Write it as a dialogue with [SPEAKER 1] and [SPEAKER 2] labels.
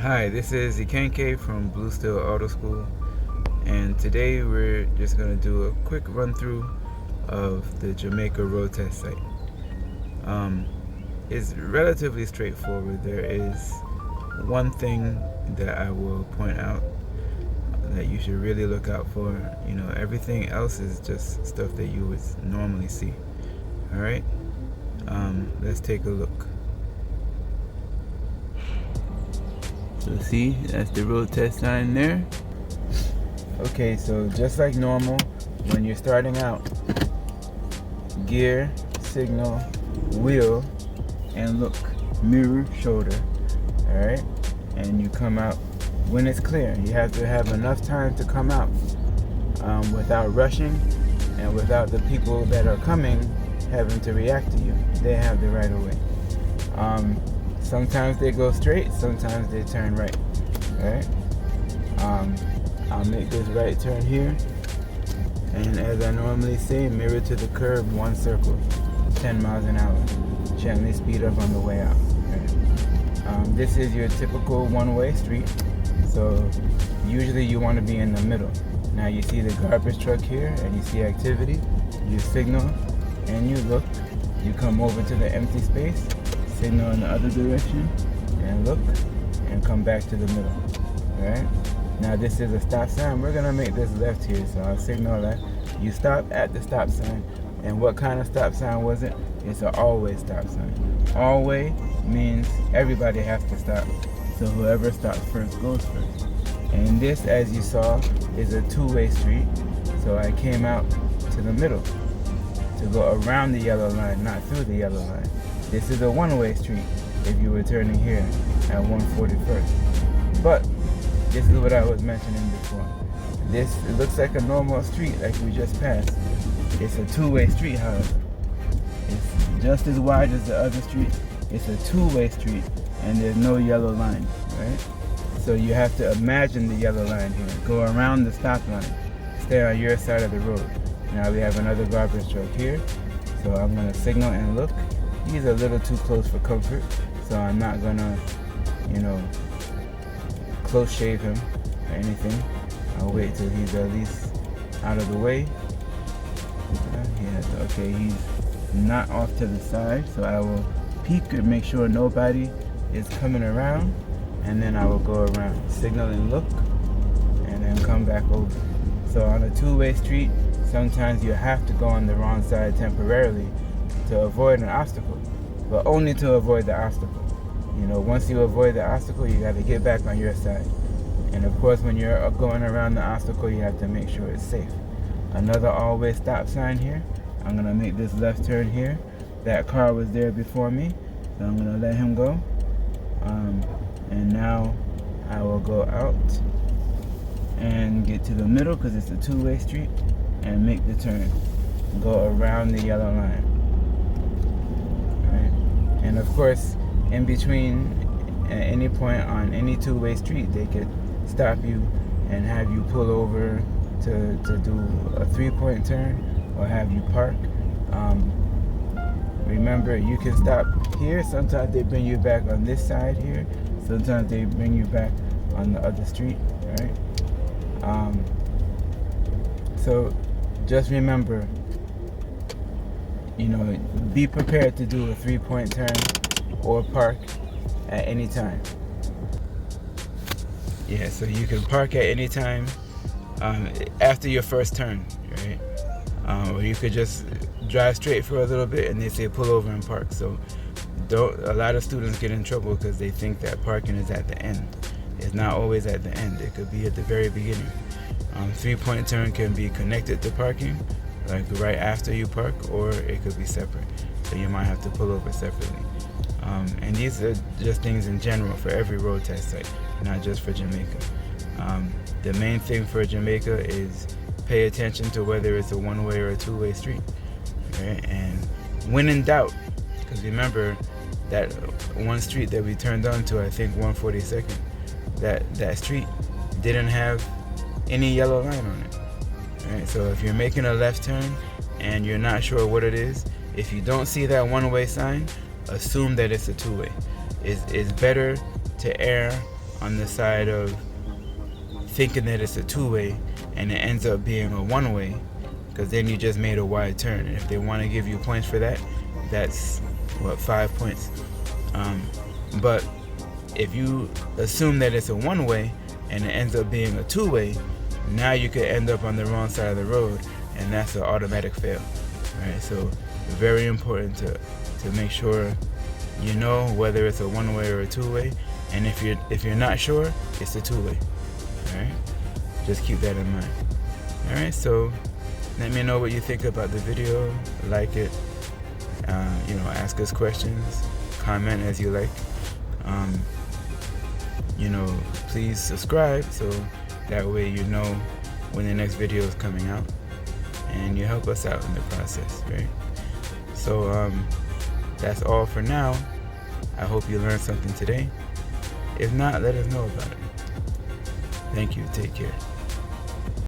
[SPEAKER 1] Hi, this is Ikenke from Blue Steel Auto School, and today we're just going to do a quick run through of the Jamaica road test site. It's relatively straightforward. There is one thing that I will point out that you should really look out for. Everything else is just stuff that you would normally see. Alright, let's take a look. So see, that's the road test sign there. Okay, so just like normal, when you're starting out, gear, signal, wheel, and look, mirror, shoulder, alright? And you come out when it's clear. You have to have enough time to come out without rushing and without the people that are coming having to react to you. They have the right of way. Sometimes they go straight, sometimes they turn right, right? I'll make this right turn here, and as I normally say, mirror to the curb, one circle, 10 miles an hour. Gently speed up on the way out. Right? This is your typical one-way street, so usually you want to be in the middle. Now you see the garbage truck here, and you see activity, you signal, and you look, you come over to the empty space, signal in the other direction, and look, and come back to the middle. Alright? Now this is a stop sign. We're gonna make this left here, so I'll signal left. You stop at the stop sign. And what kind of stop sign was it? It's an always stop sign. Always means everybody has to stop. So whoever stops first goes first. And this, as you saw, is a two-way street. So I came out to the middle to go around the yellow line, not through the yellow line. This is a one-way street if you were turning here at 141st. But this is what I was mentioning before. It looks like a normal street like we just passed. It's a two-way street, however. It's just as wide as the other street. It's a two-way street and there's no yellow line, right? So you have to imagine the yellow line here. Go around the stop line. Stay on your side of the road. Now we have another garbage truck here. So I'm gonna signal and look. He's a little too close for comfort, so I'm not gonna, close shave him or anything. I'll wait till he's at least out of the way. Okay, he's not off to the side, so I will peek and make sure nobody is coming around, and then I will go around, signal and look, and then come back over. So on a two-way street, sometimes you have to go on the wrong side temporarily to avoid an obstacle, but only to avoid the obstacle. Once you avoid the obstacle, you got to get back on your side. And of course, when you're going around the obstacle, you have to make sure it's safe. Another always stop sign here. I'm gonna make this left turn here. That car was there before me, so I'm gonna let him go. And now I will go out and get to the middle because it's a two-way street and make the turn. Go around the yellow line. And of course, in between, at any point on any two-way street, they could stop you and have you pull over to do a three-point turn or have you park. Remember, you can stop here. Sometimes they bring you back on this side here. Sometimes they bring you back on the other street, right? So just remember, be prepared to do a three-point turn or park at any time. Yeah, so you can park at any time after your first turn, right? Or you could just drive straight for a little bit and they say pull over and park. So a lot of students get in trouble because they think that parking is at the end. It's not always at the end. It could be at the very beginning. Three-point turn can be connected to parking, like right after you park, or it could be separate. So you might have to pull over separately. And these are just things in general for every road test site, not just for Jamaica. The main thing for Jamaica is pay attention to whether it's a one-way or a two-way street. Okay? And when in doubt, because remember that one street that we turned onto, I think 142nd, that street didn't have any yellow line on it. Right? So if you're making a left turn and you're not sure what it is, if you don't see that one-way sign, assume that it's a two-way. It's better to err on the side of thinking that it's a two-way and it ends up being a one-way, because then you just made a wide turn. And if they want to give you points for that, that's 5 points. But if you assume that it's a one-way and it ends up being a two-way, now you could end up on the wrong side of the road, and that's an automatic fail. Right? So very important to make sure you know whether it's a one-way or a two-way, and if you're not sure, it's a two-way. All right, just keep that in mind. All right, so let me know what you think about the video. Like it, ask us questions, comment as you like. Please subscribe so that way you know when the next video is coming out, and you help us out in the process, right? So that's all for now. I hope you learned something today. If not, let us know about it. Thank you. Take care.